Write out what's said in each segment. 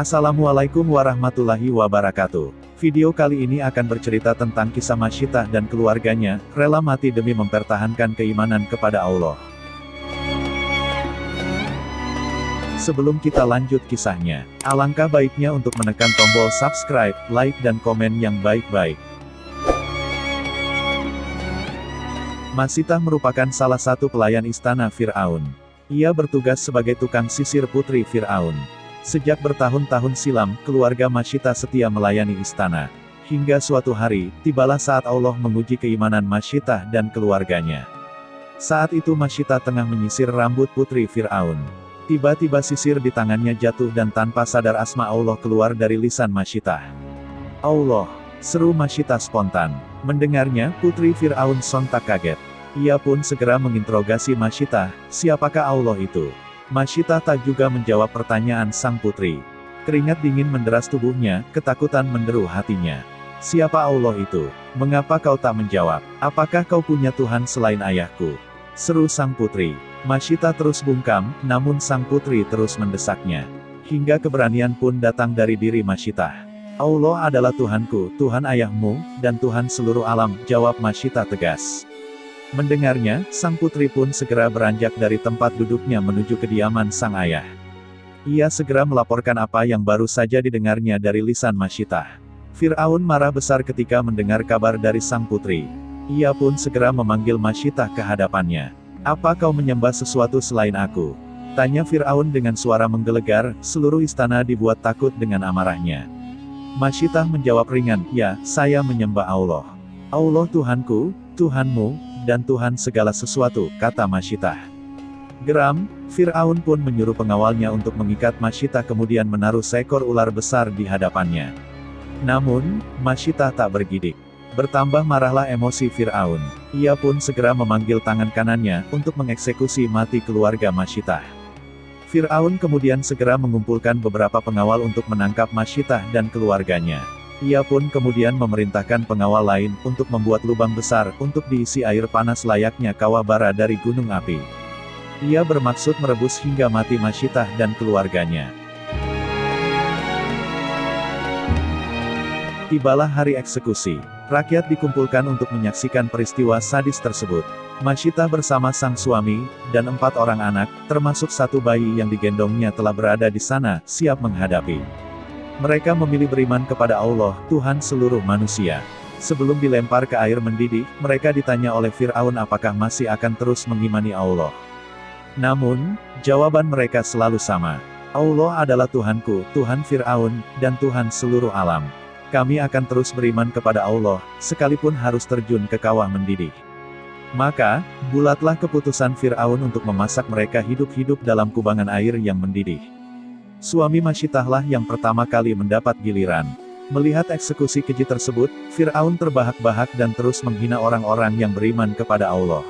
Assalamualaikum warahmatullahi wabarakatuh. Video kali ini akan bercerita tentang kisah Masyitah dan keluarganya, rela mati demi mempertahankan keimanan kepada Allah. Sebelum kita lanjut kisahnya, alangkah baiknya untuk menekan tombol subscribe, like dan komen yang baik-baik. Masyitah merupakan salah satu pelayan istana Fir'aun. Ia bertugas sebagai tukang sisir putri Fir'aun. Sejak bertahun-tahun silam, keluarga Masyitah setia melayani istana. Hingga suatu hari, tibalah saat Allah menguji keimanan Masyitah dan keluarganya. Saat itu Masyitah tengah menyisir rambut putri Fir'aun. Tiba-tiba sisir di tangannya jatuh dan tanpa sadar asma Allah keluar dari lisan Masyitah. Allah, seru Masyitah spontan. Mendengarnya, putri Fir'aun sontak kaget. Ia pun segera menginterogasi Masyitah, siapakah Allah itu? Masyitah tak juga menjawab pertanyaan sang putri. Keringat dingin menderas tubuhnya, ketakutan menderu hatinya. Siapa Allah itu? Mengapa kau tak menjawab? Apakah kau punya Tuhan selain ayahku? Seru sang putri. Masyitah terus bungkam, namun sang putri terus mendesaknya. Hingga keberanian pun datang dari diri Masyitah. Allah adalah Tuhanku, Tuhan ayahmu, dan Tuhan seluruh alam, jawab Masyitah tegas. Mendengarnya, sang putri pun segera beranjak dari tempat duduknya menuju kediaman sang ayah. Ia segera melaporkan apa yang baru saja didengarnya dari lisan Masyitah. Fir'aun marah besar ketika mendengar kabar dari sang putri. Ia pun segera memanggil Masyitah ke hadapannya. Apa kau menyembah sesuatu selain aku? Tanya Fir'aun dengan suara menggelegar, seluruh istana dibuat takut dengan amarahnya. Masyitah menjawab ringan, ya, saya menyembah Allah. Allah Tuhanku, Tuhanmu, dan Tuhan segala sesuatu, kata Masyitah. Geram, Fir'aun pun menyuruh pengawalnya untuk mengikat Masyitah kemudian menaruh seekor ular besar di hadapannya. Namun, Masyitah tak bergidik. Bertambah marahlah emosi Fir'aun. Ia pun segera memanggil tangan kanannya, untuk mengeksekusi mati keluarga Masyitah. Fir'aun kemudian segera mengumpulkan beberapa pengawal untuk menangkap Masyitah dan keluarganya. Ia pun kemudian memerintahkan pengawal lain, untuk membuat lubang besar, untuk diisi air panas layaknya kawah bara dari gunung api. Ia bermaksud merebus hingga mati Masyitah dan keluarganya. Tibalah hari eksekusi. Rakyat dikumpulkan untuk menyaksikan peristiwa sadis tersebut. Masyitah bersama sang suami, dan 4 orang anak, termasuk 1 bayi yang digendongnya telah berada di sana, siap menghadapi. Mereka memilih beriman kepada Allah, Tuhan seluruh manusia. Sebelum dilempar ke air mendidih, mereka ditanya oleh Fir'aun apakah masih akan terus mengimani Allah. Namun, jawaban mereka selalu sama. Allah adalah Tuhanku, Tuhan Fir'aun, dan Tuhan seluruh alam. Kami akan terus beriman kepada Allah, sekalipun harus terjun ke kawah mendidih. Maka, bulatlah keputusan Fir'aun untuk memasak mereka hidup-hidup dalam kubangan air yang mendidih. Suami Masyitahlah yang pertama kali mendapat giliran. Melihat eksekusi keji tersebut, Fir'aun terbahak-bahak dan terus menghina orang-orang yang beriman kepada Allah.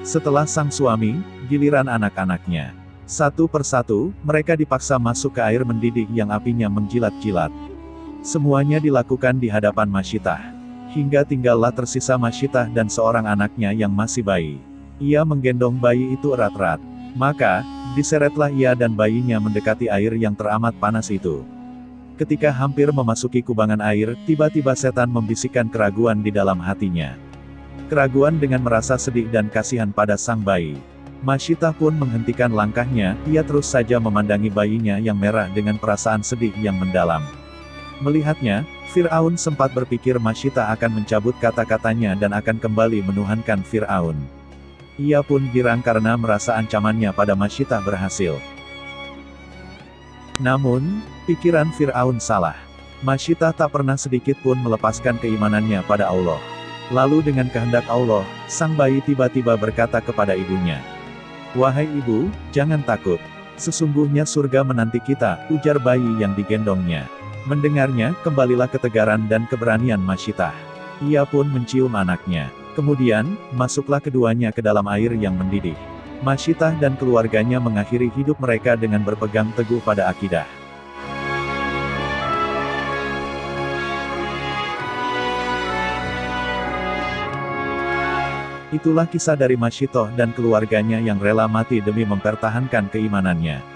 Setelah sang suami, giliran anak-anaknya. Satu persatu, mereka dipaksa masuk ke air mendidih yang apinya menjilat-jilat. Semuanya dilakukan di hadapan Masyitah. Hingga tinggallah tersisa Masyitah dan seorang anaknya yang masih bayi. Ia menggendong bayi itu erat-erat. Maka, diseretlah ia dan bayinya mendekati air yang teramat panas itu. Ketika hampir memasuki kubangan air, tiba-tiba setan membisikkan keraguan di dalam hatinya. Keraguan dengan merasa sedih dan kasihan pada sang bayi. Masyitah pun menghentikan langkahnya, ia terus saja memandangi bayinya yang merah dengan perasaan sedih yang mendalam. Melihatnya, Fir'aun sempat berpikir Masyitah akan mencabut kata-katanya dan akan kembali menuhankan Fir'aun. Ia pun girang karena merasa ancamannya pada Masyitah berhasil. Namun, pikiran Fir'aun salah. Masyitah tak pernah sedikit pun melepaskan keimanannya pada Allah. Lalu dengan kehendak Allah, sang bayi tiba-tiba berkata kepada ibunya. Wahai ibu, jangan takut. Sesungguhnya surga menanti kita, ujar bayi yang digendongnya. Mendengarnya, kembalilah ketegaran dan keberanian Masyitah. Ia pun mencium anaknya. Kemudian, masuklah keduanya ke dalam air yang mendidih. Masyitah dan keluarganya mengakhiri hidup mereka dengan berpegang teguh pada akidah. Itulah kisah dari Masyitah dan keluarganya yang rela mati demi mempertahankan keimanannya.